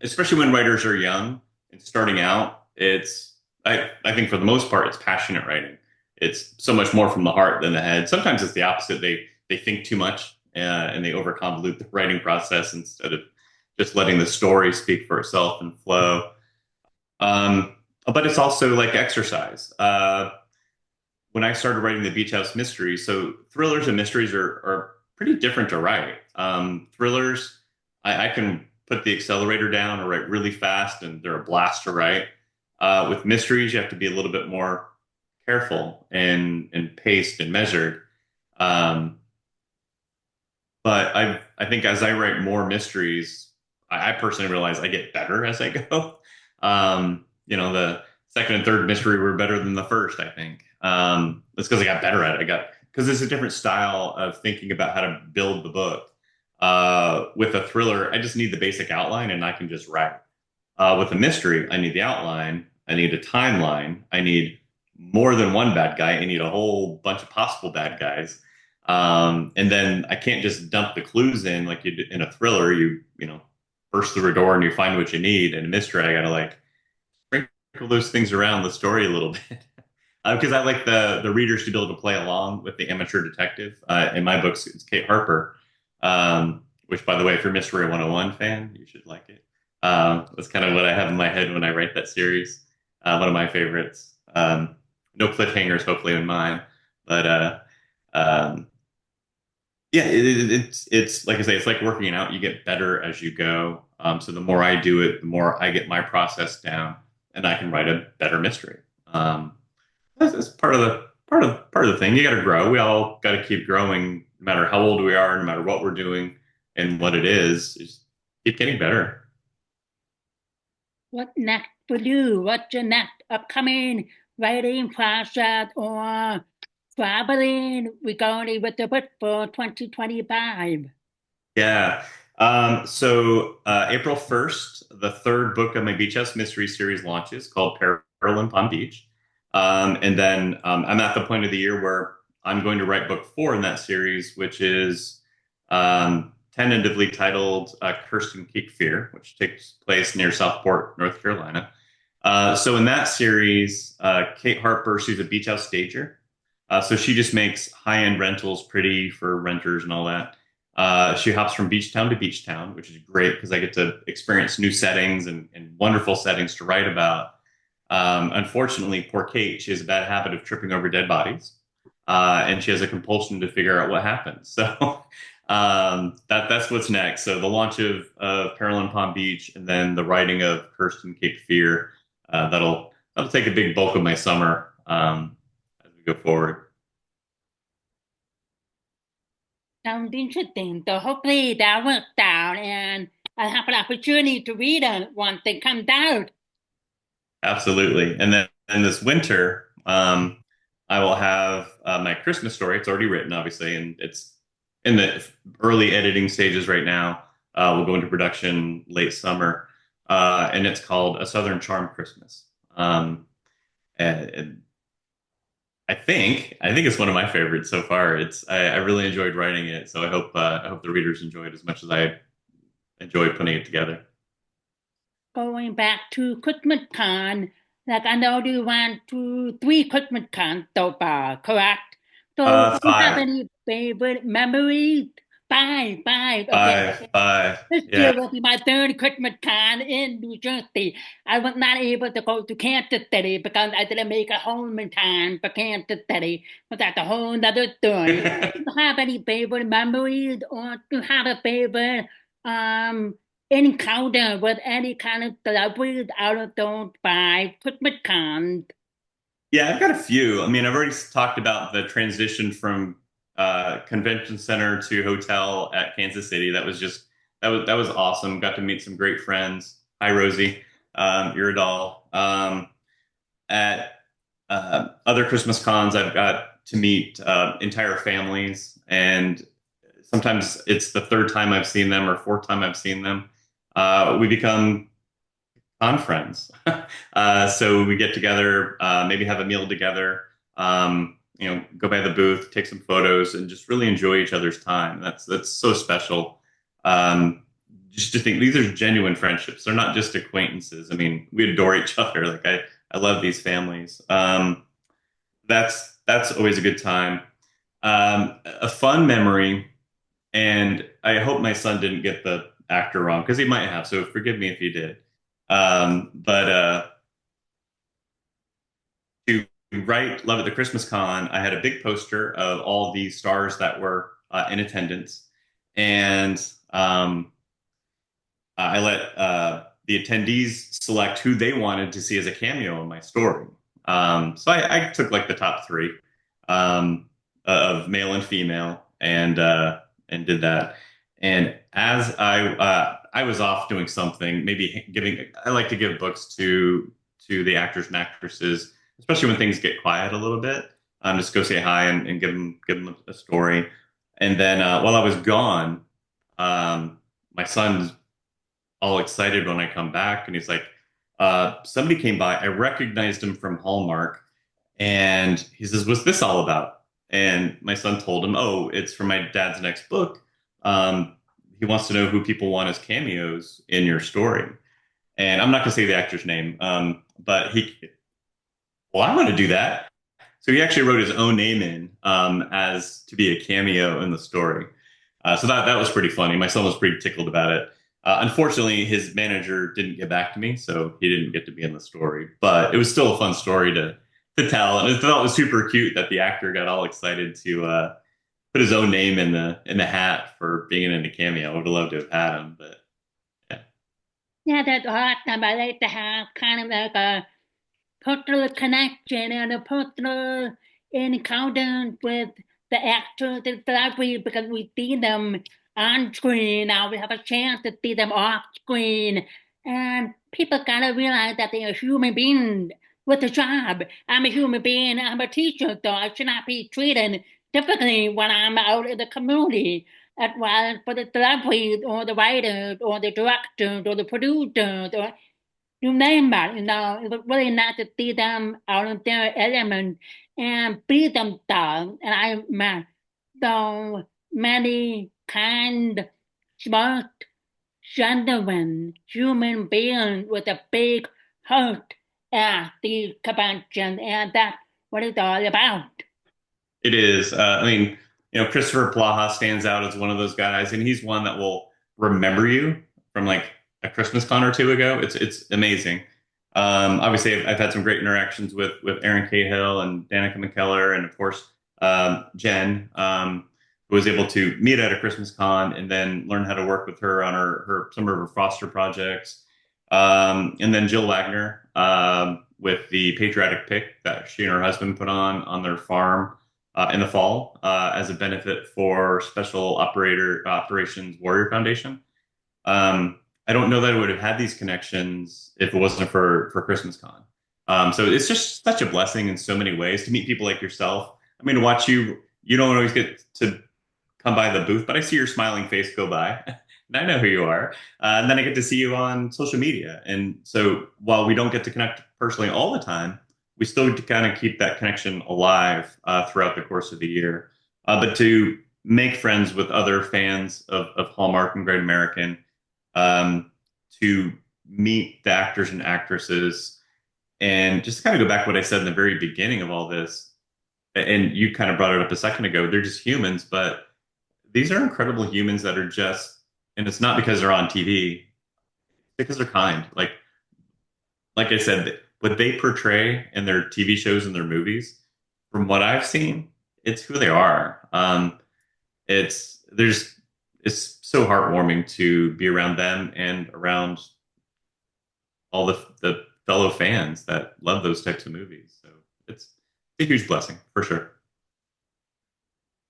especially when writers are young and starting out. I think for the most part, it's passionate writing. It's so much more from the heart than the head. Sometimes it's the opposite. They think too much and they overconvolute the writing process instead of just letting the story speak for itself and flow. But it's also like exercise. When I started writing the Beach House Mysteries, so thrillers and mysteries are pretty different to write. Thrillers, I can put the accelerator down or write really fast, and they're a blast to write. With mysteries, you have to be a little bit more careful and paced and measured. Um, but I think as I write more mysteries, I personally realize I get better as I go. The second and third mystery were better than the first, I think. That's because I got better at it. I got because it's a different style of thinking about how to build the book. With a thriller, I just need the basic outline and I can just write. With a mystery, I need the outline, I need a timeline, I need more than one bad guy, I need a whole bunch of possible bad guys. And then I can't just dump the clues in like you do in a thriller. You burst through a door and you find what you need. In a mystery, I gotta like sprinkle those things around the story a little bit. Because I like the readers to be able to play along with the amateur detective. In my books, it's Kate Harper, which, by the way, if you're Mystery 101 fan, you should like it. That's kind of what I have in my head when I write that series. One of my favorites. No cliffhangers, hopefully, in mine. But um, yeah, it's like I say, it's like working out. You get better as you go. So the more I do it, the more I get my process down, and I can write a better mystery. That's part of the thing. You got to grow. We all got to keep growing, no matter how old we are, no matter what we're doing, and what it is. Just keep getting better. What next for you? What's your next upcoming writing project or traveling regarding with the book for 2025? Yeah. So April 1st, the third book of my Beach House Mystery series launches called Peril in Palm Beach. And then I'm at the point of the year where I'm going to write book four in that series, which is tentatively titled Kirsten Keep Fear, which takes place near Southport, North Carolina. So in that series, Kate Harper, she's a beach house stager. So she just makes high-end rentals pretty for renters and all that. She hops from beach town to beach town, which is great because I get to experience new settings and wonderful settings to write about. Unfortunately, poor Kate, she has a bad habit of tripping over dead bodies, and she has a compulsion to figure out what happened. So that's what's next. So the launch of Peril in Palm Beach, and then the writing of Kirsten Cape Fear. That'll take a big bulk of my summer as we go forward. Sounds interesting. So hopefully that works out and I'll have an opportunity to read it once it comes out. Absolutely. And then then this winter, I will have my Christmas story. It's already written, obviously, and it's in the early editing stages right now. We'll go into production late summer, and it's called A Southern Charm Christmas. And I think it's one of my favorites so far. I really enjoyed writing it, so I hope the readers enjoy it as much as I enjoy putting it together. Going back to Christmas Con, like I know you went to three Christmas cons so far, correct? So do you have Five, any favorite memories? Five. five, Okay. five. This Yeah. year will be my third Christmas con in New Jersey. I was not able to go to Kansas City because I didn't make it home in time for Kansas City. But that's a whole nother story. Do you have any favorite memories or do you have a favorite um encounter with any kind of celebrities out of those five Christmas cons? Yeah, I've got a few. I mean, I've already talked about the transition from convention center to hotel at Kansas City. That was awesome. Got to meet some great friends. Hi, Rosie. You're a doll. At other Christmas cons, I've got to meet entire families, and sometimes it's the third time I've seen them or fourth time I've seen them. We become on friends. So we get together, maybe have a meal together, go by the booth, take some photos, and just really enjoy each other's time. That's so special. Um, just to think these are genuine friendships. They're not just acquaintances. I mean, we adore each other. I love these families. That's always a good time. A fun memory, and I hope my son didn't get the actor wrong because he might have. So forgive me if he did. But to write Love at the Christmas Con, I had a big poster of all the stars that were in attendance, and I let the attendees select who they wanted to see as a cameo in my story. So I took like the top three of male and female, and did that. And as I was off doing something, maybe giving I like to give books to the actors and actresses, especially when things get quiet a little bit. Just go say hi and give them a story. And then while I was gone, my son's all excited when I come back, and he's like, "Somebody came by. I recognized him from Hallmark." And he says, "What's this all about?" And my son told him, "Oh, it's for my dad's next book. He wants to know who people want as cameos in your story." And I'm not going to say the actor's name, but well, I want to do that. So he actually wrote his own name in as to be a cameo in the story. So that was pretty funny. My son was pretty tickled about it. Unfortunately, his manager didn't get back to me, so he didn't get to be in the story. But it was still a fun story to tell, and I thought it was super cute that the actor got all excited to put his own name in the hat for being in a cameo. I would have loved to have had him, but yeah. Yeah, that's awesome. I like to have kind of like a personal connection and a personal encounter with the actors and celebrities because we see them on screen. Now we have a chance to see them off screen. And people gotta realize that they're human beings with a job. I'm a human being, I'm a teacher, so I should not be treated differently when I'm out in the community. As well for the celebrities or the writers or the directors or the producers or you name it, it was really nice to see them out of their element and be themselves. And I met so many kind, smart, genuine human beings with a big heart at the convention, and that's what it's all about. It is. I mean, Christopher Plaha stands out as one of those guys, and he's one that will remember you from like a Christmas con or two ago. It's amazing. Obviously, I've had some great interactions with Aaron Cahill and Danica McKellar, and of course Jen, who was able to meet at a Christmas con and then learn how to work with her on her some of her foster projects. And then Jill Wagner with the patriotic pick that she and her husband put on their farm in the fall as a benefit for Special Operations Warrior Foundation. I don't know that I would have had these connections if it wasn't for Christmas Con. So it's just such a blessing in so many ways to meet people like yourself. I mean, to watch you, you don't always get to come by the booth, but I see your smiling face go by, and I know who you are. And then I get to see you on social media. And so while we don't get to connect personally all the time, we still kind of keep that connection alive throughout the course of the year. But to make friends with other fans of Hallmark and Great American, um, to meet the actors and actresses, and just kind of go back to what I said in the very beginning of all this, and you kind of brought it up a second ago, they're just humans, but these are incredible humans that are just, and it's not because they're on TV, because they're kind. Like I said, what they portray in their TV shows and their movies, from what I've seen, it's who they are. It's so heartwarming to be around them and around all the fellow fans that love those types of movies. So it's a huge blessing for sure.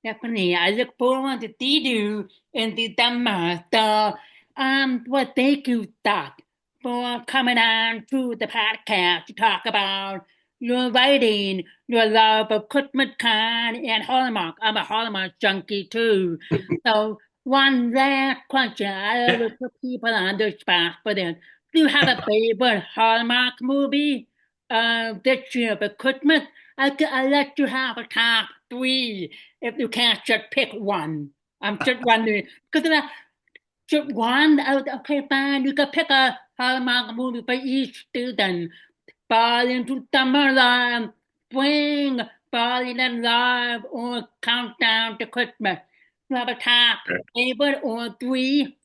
Definitely. I look forward to see you in the summer. So, well, thank you, Doc, for coming on to the podcast to talk about your writing, your love of Christmas Con and Hallmark. I'm a Hallmark junkie too. So, one last question. I Yeah, always put people on the spot for this. Do you have a favorite Hallmark movie this year for Christmas? I let you have a top three if you can't just pick one. I'm just wondering because if I just one, okay, fine. You can pick a Hallmark movie for each student. Fall into Summerland, Spring, Falling in Love, or Countdown to Christmas. You have a top favorite or three?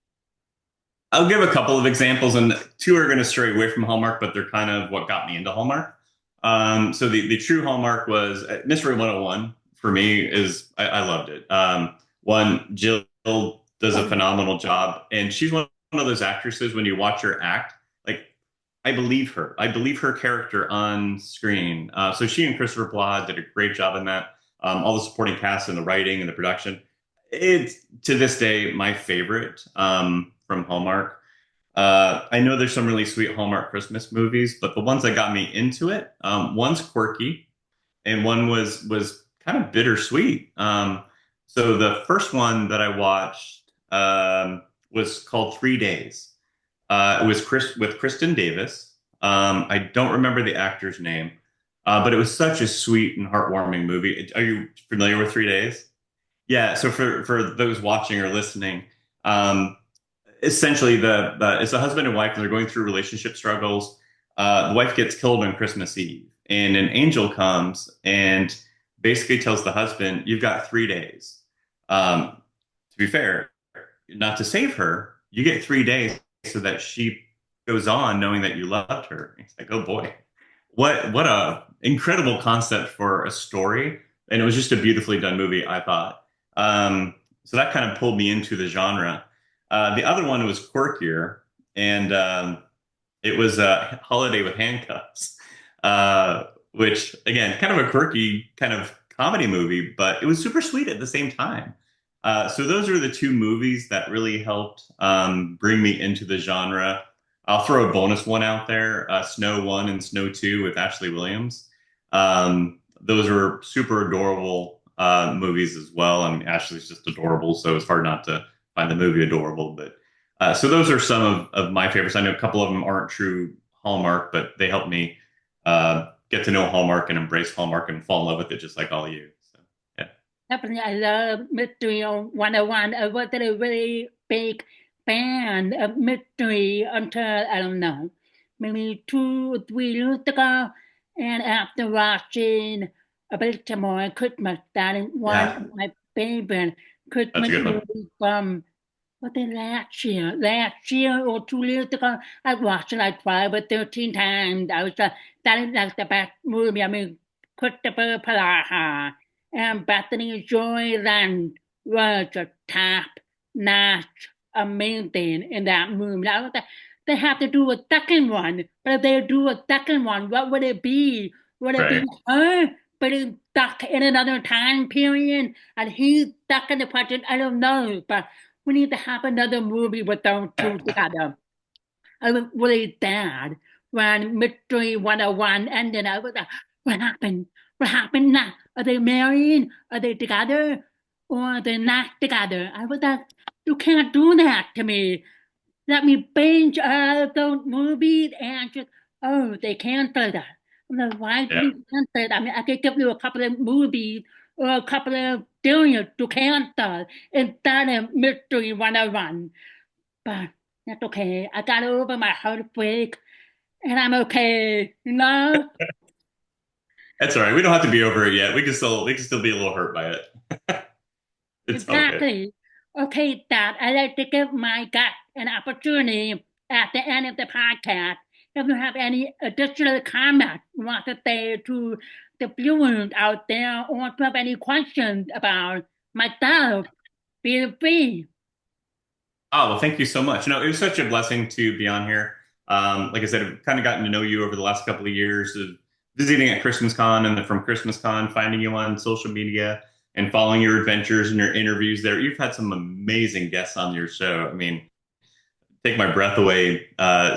I'll give a couple of examples, and two are going to stray away from Hallmark, but they're kind of what got me into Hallmark. So the true Hallmark was Mystery 101 for me is I loved it. One, Jill does a phenomenal job, and she's one of those actresses when you watch her act, like I believe her. I believe her character on screen. So she and Christopher Plod did a great job in that. All the supporting cast and the writing and the production. It's to this day my favorite from Hallmark. I know there's some really sweet Hallmark Christmas movies, but the ones that got me into it, one's quirky, and one was kind of bittersweet. So the first one that I watched was called 3 Days. It was Chris with Kristen Davis. I don't remember the actor's name, but it was such a sweet and heartwarming movie. Are you familiar with 3 Days? Yeah. So for those watching or listening, um, essentially it's a husband and wife and they're going through relationship struggles. The wife gets killed on Christmas Eve, and an angel comes and basically tells the husband, "You've got 3 days." To be fair, not to save her, you get 3 days so that she goes on knowing that you loved her. It's like, oh boy, what a incredible concept for a story, and it was just a beautifully done movie, I thought. So that kind of pulled me into the genre. The other one was quirkier, and it was Holiday with Handcuffs, which again, kind of a quirky kind of comedy movie, but it was super sweet at the same time. So those are the two movies that really helped bring me into the genre. I'll throw a bonus one out there: Snow One and Snow Two with Ashley Williams. Those are super adorable movies as well. I mean, Ashley's just adorable, so it's hard not to find the movie adorable. But so those are some of my favorites. I know a couple of them aren't true Hallmark, but they helped me get to know Hallmark and embrace Hallmark and fall in love with it, just like all you. So yeah, Definitely, I love Mystery on 101. I wasn't a really big fan of Mystery until, I don't know, maybe 2 or 3 years ago. And after watching A Baltimore Christmas, that is one yeah, of my favorite that's a Christmas good one. movies from, what the last year or 2 years ago. I watched it like 12 or 13 times. I was that is like the best movie. I mean, Christopher Palaha and Bethany Joyland was a top notch amazing in that movie. I was like, they have to do a second one, but if they do a second one, what would it be? Would it be Right. her, but it's stuck in another time period, and he's stuck in the present? I don't know, but we need to have another movie with those two together. I was really sad when Mystery 101 ended. I was like, what happened? What happened now? Are they married? Are they together? Or are they not together? I was like, you can't do that to me. Let me binge those movies and just, oh, they canceled that. I'm like, why do Yeah. you cancel it? I mean, I could give you a couple of movies or a couple of series to cancel instead of Mystery 101. But that's okay. I got over my heartbreak and I'm okay, you know? That's all right. We don't have to be over it yet. We can still be a little hurt by it. It's all good. Exactly. Okay, Dad, I'd like to give my gut an opportunity at the end of the podcast. If you have any additional comments you want to say to the viewers out there, or if you have any questions about myself, feel free. Oh, well, thank you so much. No, it was such a blessing to be on here. Like I said, I've kind of gotten to know you over the last couple of years of visiting at Christmas Con and then from Christmas Con, finding you on social media and following your adventures and your interviews there. You've had some amazing guests on your show. I mean, take my breath away,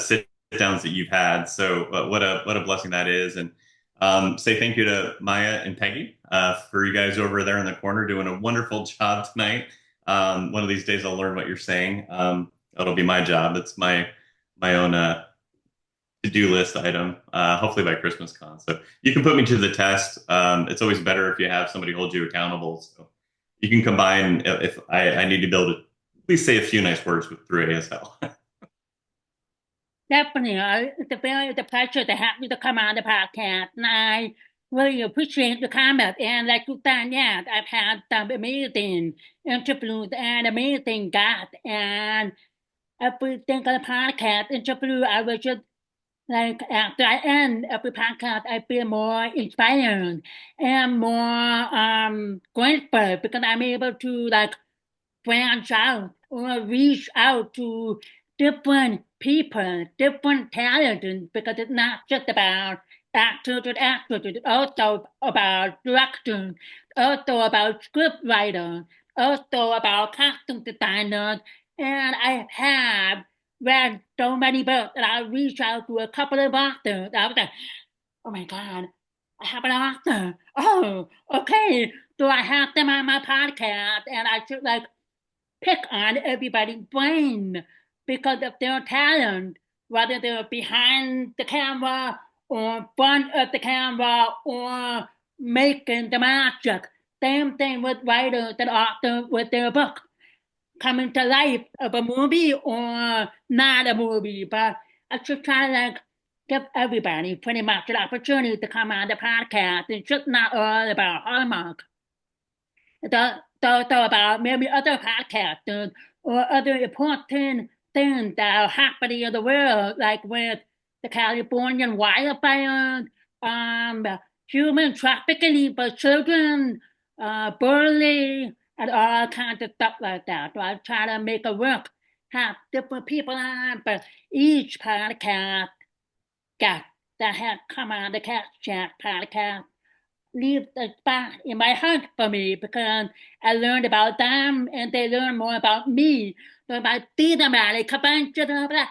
sit downs that you've had. So what a blessing that is. And say thank you to Maya and Peggy for you guys over there in the corner doing a wonderful job tonight. One of these days I'll learn what you're saying. That'll be my job. It's my own to-do list item. Hopefully by Christmas con. So you can put me to the test. It's always better if you have somebody hold you accountable. So you can combine if I need to be able to at least say a few nice words with through ASL. Definitely, it's a pleasure to have you to come on the podcast. And I really appreciate the comment. And like you said, yeah, I've had some amazing interviews and amazing guests. And every single podcast interview, I was just like, after I end every podcast, I feel more inspired and more grateful because I'm able to like branch out or reach out to different people, different talents, because it's not just about actors and actresses, it's also about directors, also about script writers, also about costume designers, and I have read so many books that I reached out to a couple of authors. I was like, oh my God, I have an author. Oh, okay. So I have them on my podcast and I should like pick on everybody's brain because of their talent, whether they're behind the camera or front of the camera or making the magic. Same thing with writers and authors with their book coming to life of a movie or not a movie. But I should try to like give everybody pretty much an opportunity to come on the podcast. It's just not all about Hallmark. It's about maybe other podcasters or other important things that are happening in the world, like with the Californian wildfires, human trafficking for children, bullying, and all kinds of stuff like that. So I try to make it work, have different people on, but each podcast guest that has come on the Cat Chat podcast leave a spot in my heart for me because I learned about them and they learned more about me. So if I see them at a convention, I'm like,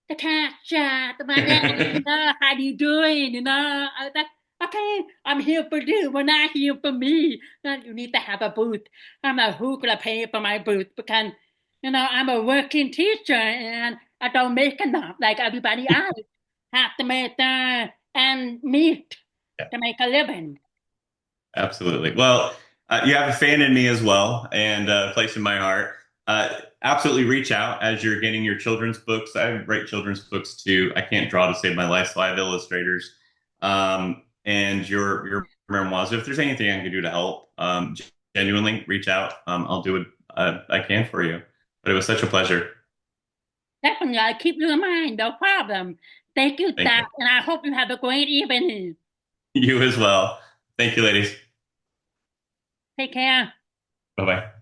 the cat chat, my name, how you doing? I was like, okay, I'm here for you. We're not here for me. You need to have a booth. I'm like, who could I pay for my booth? Because, I'm a working teacher and I don't make enough like everybody else. Have to make and meet to make a living. Absolutely. Well, you have a fan in me as well, and a place in my heart. Absolutely reach out as you're getting your children's books. I write children's books too. I can't draw to save my life, so I have illustrators. And your memoirs. If there's anything I can do to help, genuinely reach out. I'll do what I can for you. But it was such a pleasure. Definitely, I'll keep you in mind, no problem. Thank you, Thank Doc, you. and I hope you have a great evening. You as well. Thank you, ladies. Take care. Bye bye.